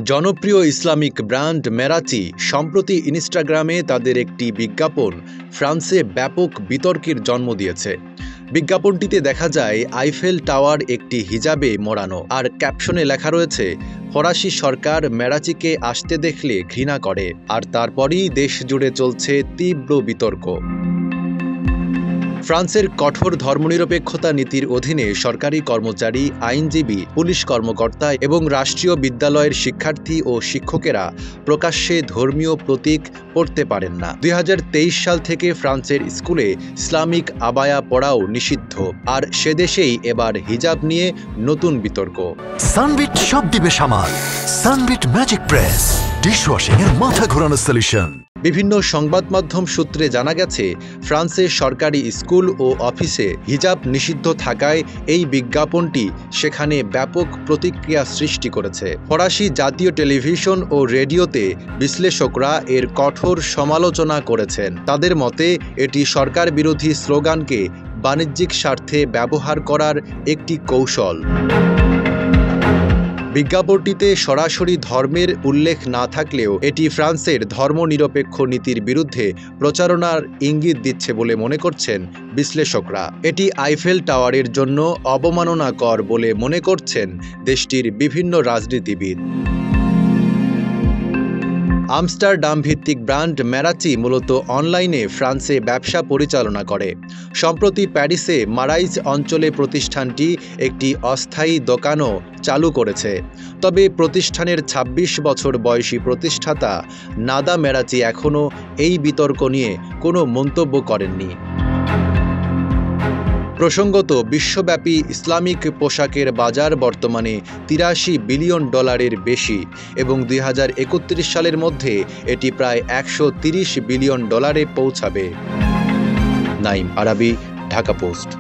জনপ্রিয় Islamic brand মেরাচি সম্প্রতি ইনস্টাগ্রামে তাদের একটি বিজ্ঞাপন ফ্রান্সে ব্যাপক বিতর্কের জন্ম দিয়েছে। বিজ্ঞাপনটিতে দেখা যায় আইফেল টাওয়ার একটি হিজাবে মোড়ানো, আর ক্যাপশনে লেখা রয়েছে, ফরাসি সরকার মেরাচিকে আসতে দেখলে ঘৃণা করে। আর তারপরই দেশ জুড়ে চলছে তীব্র বিতর্ক। ফ্রান্সের কঠোর ধর্মনিরপেক্ষতা নীতির অধীনে সরকারি কর্মচারী, আইনজীবী, পুলিশ কর্মকর্তা এবং রাষ্ট্রীয় বিদ্যালয়ের শিক্ষার্থী ও শিক্ষকেরা প্রকাশ্যে ধর্মীয় প্রতীক পড়তে পারেন না। 2023 সাল থেকে ফ্রান্সের স্কুলে ইসলামিক আবায়া পড়াও নিষিদ্ধ, আর সে দেশেই এবার হিজাব নিয়ে নতুন বিতর্ক। সানবিট সব দিবে সামাল। সানবিট ম্যাজিক প্রেস ডিশওয়াশিং এর মাথা ঘোরানো সলিউশন। বিভিন্ন সংবাদ মাধ্যম সূত্রে জানা গেছে, ফ্রান্সের সরকারি স্কুল ও অফিসে হিজাব নিষিদ্ধ থাকায় এই বিজ্ঞাপনটি সেখানে ব্যাপক প্রতিক্রিয়া সৃষ্টি করেছে। ফরাসি জাতীয় টেলিভিশন ও রেডিওতে বিশ্লেষকরা এর কঠোর সমালোচনা করেছেন। তাদের মতে এটি সরকার বিরোধী স্লোগানকে বাণিজ্যিক স্বার্থে ব্যবহার করার একটি কৌশল। বিজ্ঞাপনটিতে সরাসরি ধর্মের উল্লেখ না থাকলেও এটি ফ্রান্সের ধর্মনিরপেক্ষ নীতির বিরুদ্ধে প্রচারণার ইঙ্গিত দিচ্ছে বলে মনে করছেন বিশ্লেষকরা। এটি আইফেল টাওয়ারের জন্য অবমাননাকর বলে মনে করছেন দেশটির বিভিন্ন রাজনীতিবিদ। আমস্টারডাম ভিত্তিক ব্র্যান্ড মেরাচি মূলত অনলাইনে ফ্রান্সে ব্যবসা পরিচালনা করে। সম্প্রতি প্যারিসে মারাইজ অঞ্চলে প্রতিষ্ঠানটি একটি অস্থায়ী দোকানও চালু করেছে। তবে প্রতিষ্ঠানের 26 বছর বয়সী প্রতিষ্ঠাতা নাদা মেরাচি এখনও এই বিতর্ক নিয়ে কোনো মন্তব্য করেননি। প্রসঙ্গত, বিশ্বব্যাপী ইসলামিক পোশাকের বাজার বর্তমানে $83 বিলিয়ন বেশি এবং 2031 সালের মধ্যে এটি প্রায় $130 বিলিয়ন পৌঁছাবে। নাইম আরাবি, ঢাকা পোস্ট।